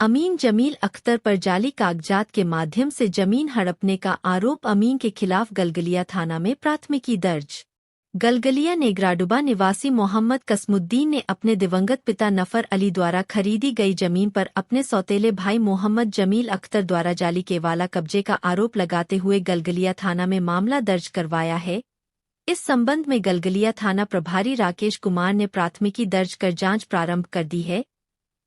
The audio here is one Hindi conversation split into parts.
अमीन जमील अख्तर पर जाली कागजात के माध्यम से जमीन हड़पने का आरोप। अमीन के खिलाफ गलगलिया थाना में प्राथमिकी दर्ज। गलगलिया नेगराडुबा निवासी मोहम्मद कसमुद्दीन ने अपने दिवंगत पिता नफर अली द्वारा खरीदी गई जमीन पर अपने सौतेले भाई मोहम्मद जमील अख्तर द्वारा जाली केवाला कब्जे का आरोप लगाते हुए गलगलिया थाना में मामला दर्ज करवाया है। इस संबंध में गलगलिया थाना प्रभारी राकेश कुमार ने प्राथमिकी दर्ज कर जांच प्रारंभ कर दी है।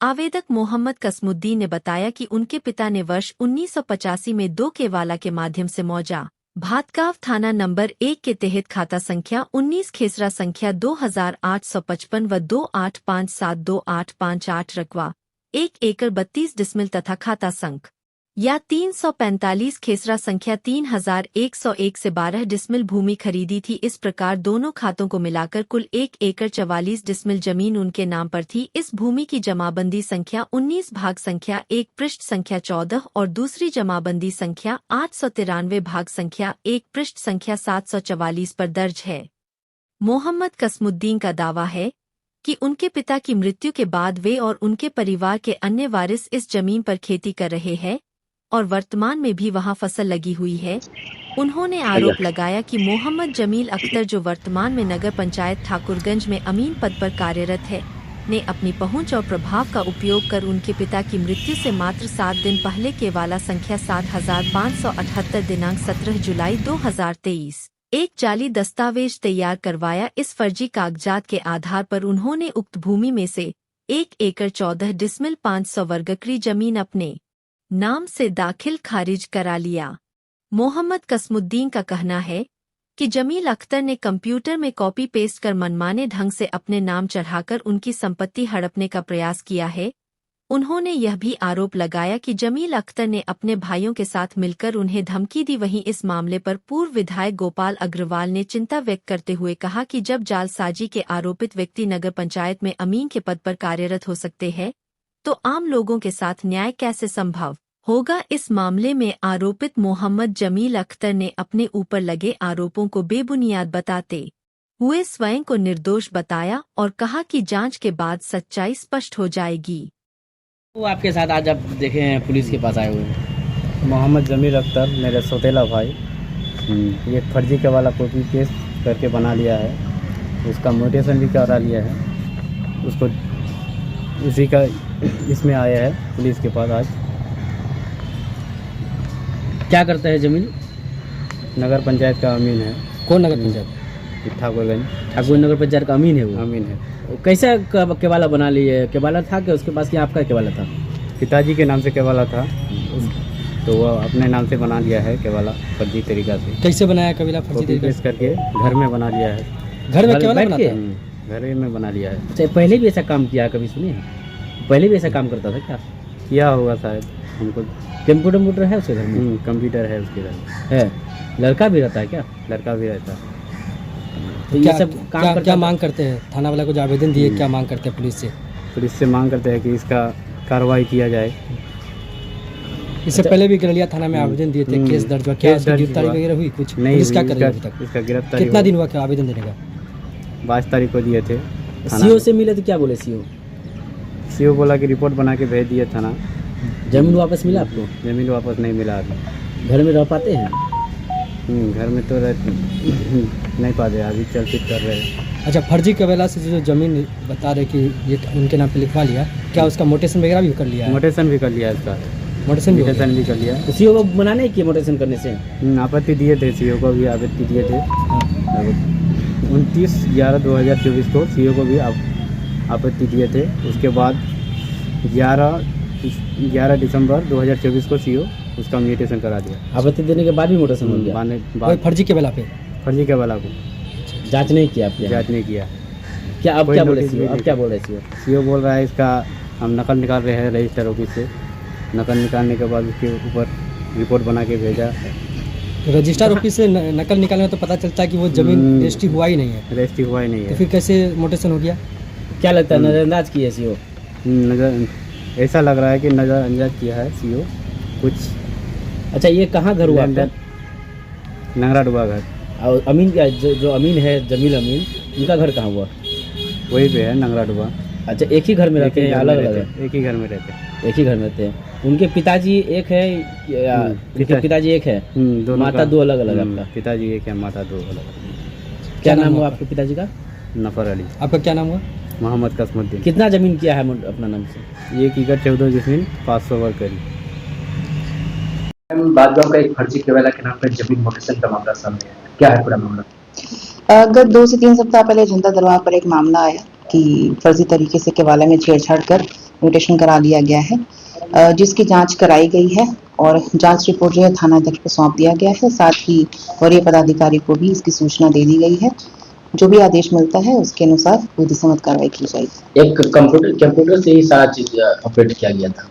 आवेदक मोहम्मद कसमुद्दीन ने बताया कि उनके पिता ने वर्ष 1985 में 2 केवाला के माध्यम से मौजा भातगांव थाना नंबर 1 के तहत खाता संख्या 19 खेसरा संख्या 2855 व 28572858 रकवा 1 एकड़ 32 डिसमिल तथा खाता संख्या या 345 खेसरा संख्या 3101 से 12 डिसमिल भूमि खरीदी थी। इस प्रकार दोनों खातों को मिलाकर कुल 1 एकड़ 44 डिसमिल जमीन उनके नाम पर थी। इस भूमि की जमाबंदी संख्या 19 भाग संख्या 1 पृष्ठ संख्या 14 और दूसरी जमाबंदी संख्या 893 भाग संख्या 1 पृष्ठ संख्या 744 पर दर्ज है। मोहम्मद कसमुद्दीन का दावा है कि उनके पिता की मृत्यु के बाद वे और उनके परिवार के अन्य वारिस इस जमीन पर खेती कर रहे हैं और वर्तमान में भी वहां फसल लगी हुई है। उन्होंने आरोप लगाया कि मोहम्मद जमील अख्तर, जो वर्तमान में नगर पंचायत ठाकुरगंज में अमीन पद पर कार्यरत है, ने अपनी पहुंच और प्रभाव का उपयोग कर उनके पिता की मृत्यु से मात्र 7 दिन पहले केवाला संख्या 7578 दिनांक 17 जुलाई 2023 एक जाली दस्तावेज तैयार करवाया। इस फर्जी कागजात के आधार पर उन्होंने उक्त भूमि में से 1 एकड़ 14 डिसमिल 500 वर्गक्री जमीन अपने नाम से दाखिल खारिज करा लिया। मोहम्मद कसमुद्दीन का कहना है कि जमील अख्तर ने कंप्यूटर में कॉपी पेस्ट कर मनमाने ढंग से अपने नाम चढ़ाकर उनकी संपत्ति हड़पने का प्रयास किया है। उन्होंने यह भी आरोप लगाया कि जमील अख्तर ने अपने भाइयों के साथ मिलकर उन्हें धमकी दी। वहीं इस मामले पर पूर्व विधायक गोपाल अग्रवाल ने चिंता व्यक्त करते हुए कहा कि जब जालसाजी के आरोपित व्यक्ति नगर पंचायत में अमीन के पद पर कार्यरत हो सकते हैं, तो आम लोगों के साथ न्याय कैसे संभव होगा। इस मामले में आरोपित मोहम्मद जमील अख्तर ने अपने ऊपर लगे आरोपों को बेबुनियाद बताते हुए स्वयं को निर्दोष बताया और कहा कि जांच के बाद सच्चाई स्पष्ट हो जाएगी। वो आपके साथ आज आप देखे हैं पुलिस के पास आए हुए हैं। मोहम्मद जमील अख्तर मेरे सौतेला भाई, ये फर्जी के वाला कॉपी पेस्ट करके बना लिया है, उसका म्यूटेशन भी करा लिया है, उसको इसी का इसमें आया है पुलिस के पास। आज क्या करता है जमील? नगर पंचायत का अमीन है। कौन नगर पंचायत? ठाकुरगंज। ठाकुर नगर पंचायत का अमीन है वो? अमीन है। वो कैसा केवाला बना लिए? केवाला था कि उसके पास, क्या आपका केवाला था? पिताजी के नाम से केवाला था, तो वो अपने नाम से बना लिया है केवाला फर्जी तरीका से। कैसे बनाया केवाला फर्जी तरीका से? करके घर में बना लिया है। घर में केवाला बनाते हैं? घर में बना लिया है। अच्छा, पहले भी ऐसा काम किया? कभी सुने? पहले भी ऐसा काम करता था क्या? किया होगा शायद, हमको। कंप्यूटर है उसके घर में? कंप्यूटर है उसके घर में। है। लड़का भी रहता है क्या? लड़का भी रहता है। तो ये सब काम क्या मांग करते हैं? थाना वाला को जो आवेदन दिए, क्या मांग करते हैं पुलिस से? पुलिस से मांग करते हैं कि इसका कार्रवाई किया जाए। इससे पहले भी गलगलिया थाना में आवेदन दिए थे, केस दर्ज हुआ, क्या गिरफ्तारी वगैरह हुई? कुछ नहीं। पुलिस क्या कर रही है अभी तक? इसका गिरफ्तारी कितना दिन हुआ क्या आवेदन देने का? 22 तारीख को दिए थे। सीओ से मिले तो क्या बोले सीओ? सीओ बोला कि रिपोर्ट बना के भेज दिया थाना। जमीन वापस मिला आपको? जमीन वापस नहीं मिला अभी। घर में रह पाते हैं? घर में तो नहीं पाते, अभी चल फिर कर रहे हैं। अच्छा, फर्जी केवाला से जो जमीन बता रहे कि ये उनके नाम पे लिखवा लिया, क्या उसका मोटेशन वगैरह भी कर लिया है? मोटेशन भी कर लिया है इसका। मोटेशन भी कर लिया। तो सीओ को मना नहीं किया मोटेशन करने से? आपत्ति दिए थे, सीओ को भी आपत्ति दिए थे। 29/11/2024 को सीओ को भी आपत्ति दिए थे। उसके बाद 11 दिसंबर 2024 को सीओ उसका म्यूटेशन करा दिया। आपत्ति देने के बाद भी मोटेशन हो गया? फर्जी केवाला पे? फर्जी केवाला को जांच नहीं किया आपने? जांच नहीं किया। क्या अब क्या बोले सीओ? अब क्या बोल रहे सीओ? सीओ बोल रहा है इसका हम नकल निकाल रहे हैं रजिस्टर ऑफिस से। नकल निकालने के बाद उसके ऊपर रिपोर्ट बना के भेजा। रजिस्टर ऑफिस से नकल निकालने तो पता चलता है कि वो जमीन रजिस्ट्री हुआ ही नहीं है। रजिस्ट्री हुआ ही नहीं है, तो फिर कैसे मोटेशन हो गया? क्या लगता है नजरअंदाज किया सीओ? ऐसा लग रहा है कि नजरअंदाज किया है सीओ कुछ। अच्छा, ये कहाँ घर हुआ? नगराडुबा घर। और अमीन क्या, जो अमीन है जमील अमीन, उनका घर कहाँ हुआ? वही पे है नगराडुबा। अच्छा, एक ही घर में रहते हैं? अलग अलग? एक ही घर में रहते हैं। एक ही घर में रहते हैं। उनके पिताजी एक है या उनके पिताजी एक है, दोनों माता का- दो अलग अलग है आपका? पिताजी एक है, माता दो अलग। क्या नाम नाम हुआ है आपके पिताजी का? नफर अली, आपका क्या नाम हुआ? मोहम्मद कसमुद्दीन। कितना जमीन किया है अपना नाम से? 1 एकड़ 14 जमीन 500 वर्ग करी। बादगांव का एक फर्जी केवला के नाम पर जमीन म्यूटेशन का मामला सामने आया, क्या है पूरा मामला? गत 2 से 3 सप्ताह पहले जनता दरबार पर एक मामला आया कि फर्जी तरीके से केवाला में छेड़छाड़ कर म्यूटेशन करा लिया गया है, जिसकी जांच कराई गई है और जांच रिपोर्ट जो है थाना अध्यक्ष को सौंप दिया गया है। साथ ही वरीय पदाधिकारी को भी इसकी सूचना दे दी गई है। जो भी आदेश मिलता है उसके अनुसार विधि सम्मत कार्रवाई की जाएगी। एक कंप्यूटर से ही सारा चीज ऑपरेट किया गया था,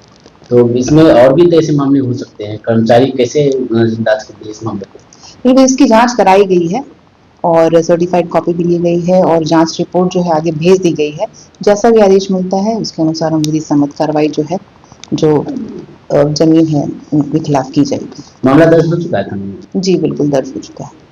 तो इसमें और भी तो ऐसे मामले हो सकते हैं, कर्मचारी कैसे नजरअंदाज करते हैं इस मामले को? बिल्कुल, इसकी जांच कराई गई है और सर्टिफाइड कॉपी भी ली गई है और जांच रिपोर्ट जो है आगे भेज दी गई है। जैसा भी आदेश मिलता है उसके अनुसार हम विधि सम्मत कार्रवाई जो है जो जमीन है उनके खिलाफ की जाएगी। मामला दर्ज हो चुका है थाने में? जी बिल्कुल दर्ज हो चुका है।